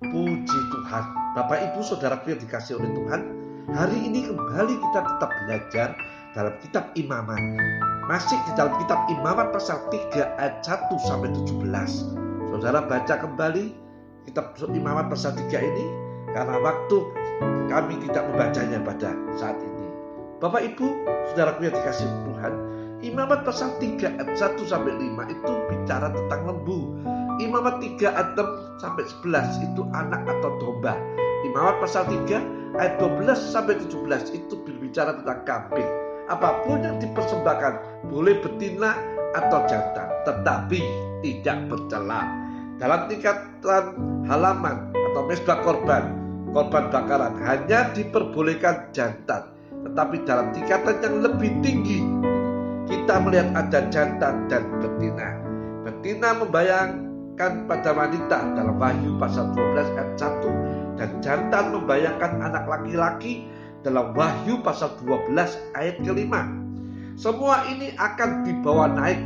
Puji Tuhan, Bapak Ibu Saudaraku yang dikasihi oleh Tuhan. Hari ini kembali kita tetap belajar dalam kitab Imamat. Masih di dalam kitab Imamat pasal 3 ayat 1 sampai 17. Saudara baca kembali kitab Imamat pasal 3 ini karena waktu kami tidak membacanya pada saat ini. Bapak Ibu Saudaraku yang dikasihi Tuhan, Imamat pasal 3 ayat 1 sampai 5 itu bicara tentang lembu. Imamat 3 ayat 6 sampai 11 itu anak atau domba. Imamat pasal 3 ayat 12 sampai 17 itu berbicara tentang kambing. Apapun yang dipersembahkan, boleh betina atau jantan, tetapi tidak bercela. Dalam tingkatan halaman atau mezbah korban bakaran hanya diperbolehkan jantan. Tetapi dalam tingkatan yang lebih tinggi, kita melihat ada jantan dan betina. Betina membayangkan pada wanita dalam Wahyu pasal 12 ayat 1, dan jantan membayangkan anak laki-laki dalam Wahyu pasal 12 ayat kelima. Semua ini akan dibawa naik.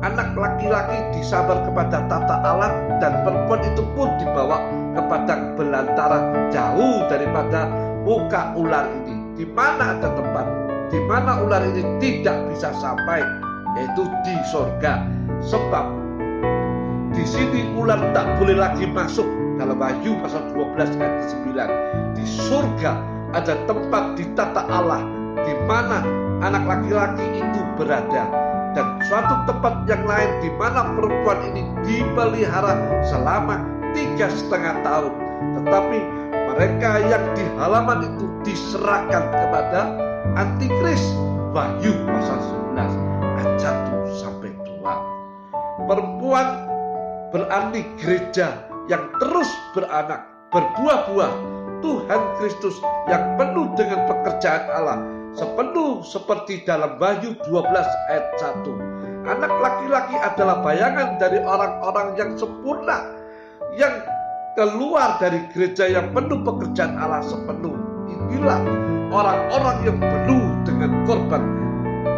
Anak laki-laki disabar kepada tata Allah, dan perempuan itu pun dibawa ke padang belantara jauh daripada muka ular ini. Di mana ada tempat di mana ular ini tidak bisa sampai, yaitu di sorga. Sebab di sini ular tak boleh lagi masuk. Dalam Wahyu pasal 12 ayat 9, di surga ada tempat di tata Allah di mana anak laki-laki itu berada, dan suatu tempat yang lain di mana perempuan ini dipelihara selama 3,5 tahun. Tetapi mereka yang di halaman itu diserahkan kepada Antikris. Wahyu pasal 11 ayat 1 sampai 2. Perempuan berarti gereja yang terus beranak, berbuah-buah, Tuhan Kristus yang penuh dengan pekerjaan Allah, sepenuh seperti dalam Wahyu 12 ayat 1. Anak laki-laki adalah bayangan dari orang-orang yang sempurna, yang keluar dari gereja yang penuh pekerjaan Allah sepenuh. Inilah orang-orang yang penuh dengan korban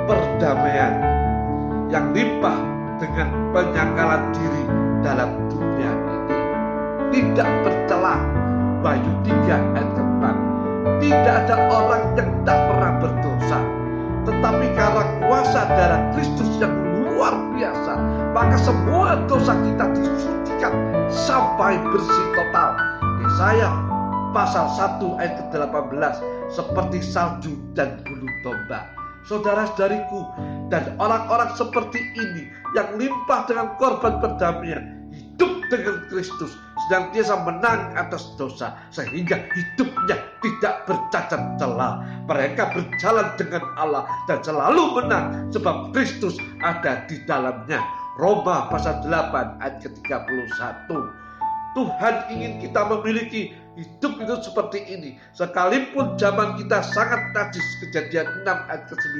perdamaian, yang limpah dengan penyangkalan diri dalam dunia ini. Tidak bercela. Wahyu 3 ayat 4. Tidak ada orang yang tak pernah berdosa, tetapi karena kuasa darah Kristus yang luar biasa, maka semua dosa kita disucikan sampai bersih total. Yesaya pasal 1 ayat ke-18, seperti salju dan bulu domba. Saudara-saudariku, dan orang-orang seperti ini yang limpah dengan korban perdamaian, hidup dengan Kristus, senantiasa menang atas dosa, sehingga hidupnya tidak bercacat celah. Mereka berjalan dengan Allah dan selalu menang, sebab Kristus ada di dalamnya. Roma pasal 8 ayat ke-31. Tuhan ingin kita memiliki hidup itu seperti ini. Sekalipun zaman kita sangat najis, Kejadian 6 ayat ke-9,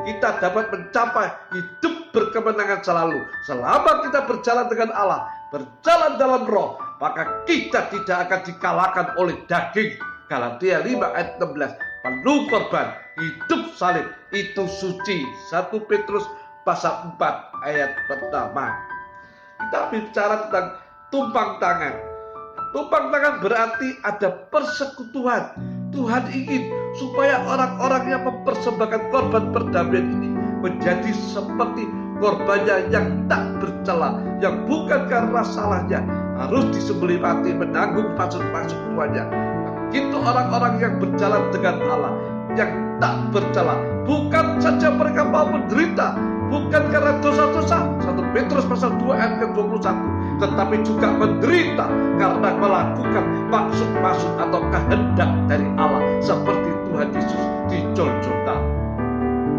kita dapat mencapai hidup berkemenangan selalu. Selama kita berjalan dengan Allah, berjalan dalam roh, maka kita tidak akan dikalahkan oleh daging. Galatia 5 ayat 16, penuh korban, hidup salib, itu suci. 1 Petrus pasal 4 ayat pertama. Kita bicara tentang tumpang tangan. Tumpang tangan berarti ada persekutuan. Tuhan ingin supaya orang-orang yang mempersembahkan korban perdamaian ini menjadi seperti korbannya yang tak bercela, yang bukan karena salahnya harus disembelih mati menanggung maksud-maksud tuannya. Begitu orang-orang yang berjalan dengan Allah, yang tak bercela, bukan saja mereka mau menderita, bukan karena dosa-dosa, 1 Petrus pasal 2 ayat ke-21, tetapi juga menderita karena melakukan maksud-maksud atau kehendak dari Allah, seperti Tuhan Yesus di Golgota.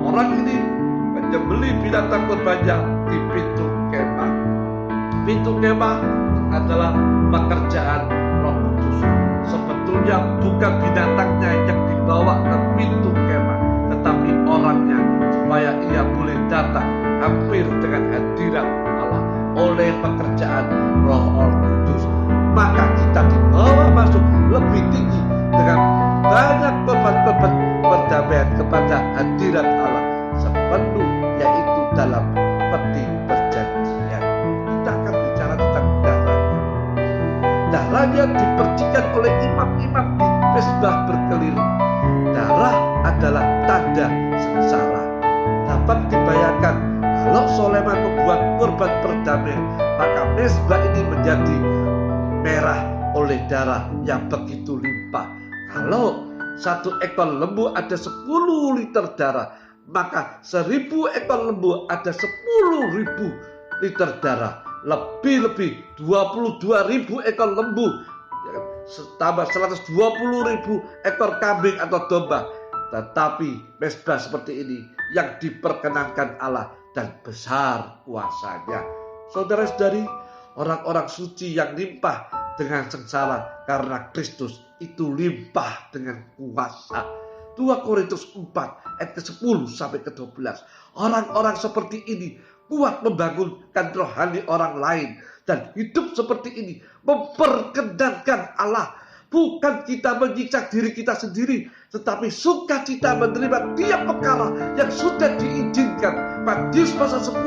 Orang ini menyembelih binatang korbannya di pintu kemah. Pintu kemah adalah pekerjaan Roh Kudus. Sebetulnya bukan binatangnya yang dibawa ke pintu kemah, tetapi orangnya, supaya ia boleh datang hampir dengan hadirat Allah oleh pekerjaan Roh Kudus. Maka kita dibawa masuk lebih tinggi dengan banyak korban-korban perdamaian kepada hadirat Allah sepenuh, yaitu dalam yang dipercikan oleh imam-imam di mezbah berkeliling. Darah adalah tanda sengsara. Dapat dibayangkan kalau Soleman membuat korban perdamaian, maka mezbah ini menjadi merah oleh darah yang begitu limpah. Kalau satu ekor lembu ada 10 liter darah, maka 1000 ekor lembu ada 10.000 liter darah. Lebih-lebih 22.000 ekor lembu, tambah 120.000 ekor kambing atau domba. Tetapi mezbah seperti ini yang diperkenankan Allah dan besar kuasanya. Saudara-saudari, orang-orang suci yang limpah dengan sengsara karena Kristus itu limpah dengan kuasa. 2 Korintus 4 ayat ke-10 sampai ke-12. Orang-orang seperti ini kuat membangunkan rohani orang lain, dan hidup seperti ini memperkenankan Allah. Bukan kita menyiksa diri kita sendiri, tetapi sukacita menerima tiap perkara yang sudah diizinkan. Matius pasal 10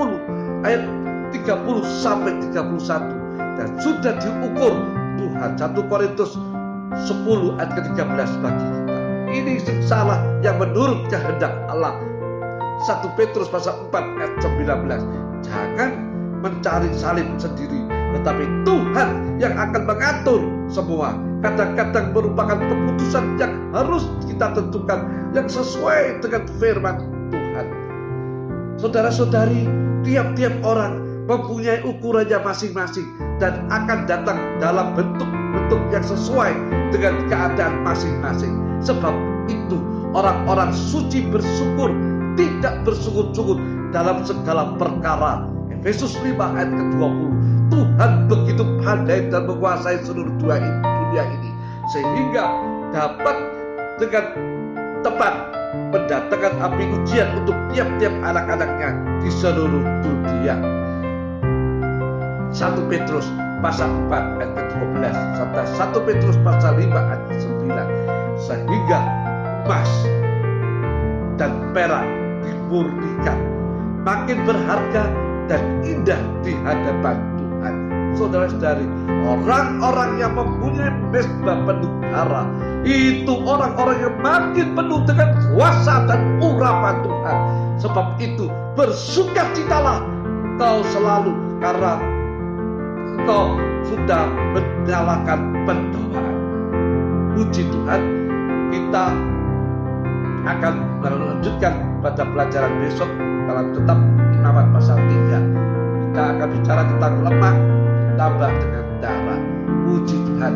ayat 30 sampai 31, dan sudah diukur Tuhan. 1 Korintus 10 ayat ke-13 bagi kita. Ini sengsara yang menurut kehendak Allah. 1 Petrus pasal 4 ayat 19. Jangan mencari salib sendiri, tetapi Tuhan yang akan mengatur semua. Kadang-kadang merupakan keputusan yang harus kita tentukan, yang sesuai dengan firman Tuhan. Saudara-saudari, tiap-tiap orang mempunyai ukurannya masing-masing dan akan datang dalam bentuk-bentuk yang sesuai dengan keadaan masing-masing. Sebab itu orang-orang suci bersyukur, tidak bersungut-sungut dalam segala perkara. Efesus 5 ayat ke-20. Tuhan begitu pandai dan menguasai seluruh dunia ini, sehingga dapat dengan tepat mendatangkan api ujian untuk tiap-tiap anak-anaknya di seluruh dunia. 1 Petrus pasal 4 ayat ke-12 serta 1 Petrus pasal 5 ayat ke-9. Sehingga emas dan perak dimurnikan, makin berharga dan indah di hadapan Tuhan. Saudara-saudari, orang-orang yang mempunyai mezbah penuh darah, itu orang-orang yang makin penuh dengan kuasa dan urapan Tuhan. Sebab itu bersukacitalah kau selalu, karena engkau sudah menyalakan pendobaan. Puji Tuhan, kita akan melanjutkan pada pelajaran besok dalam kitab Imamat pasal 3. Kita akan bicara tentang lemak ditambah dengan darah. Puji Tuhan.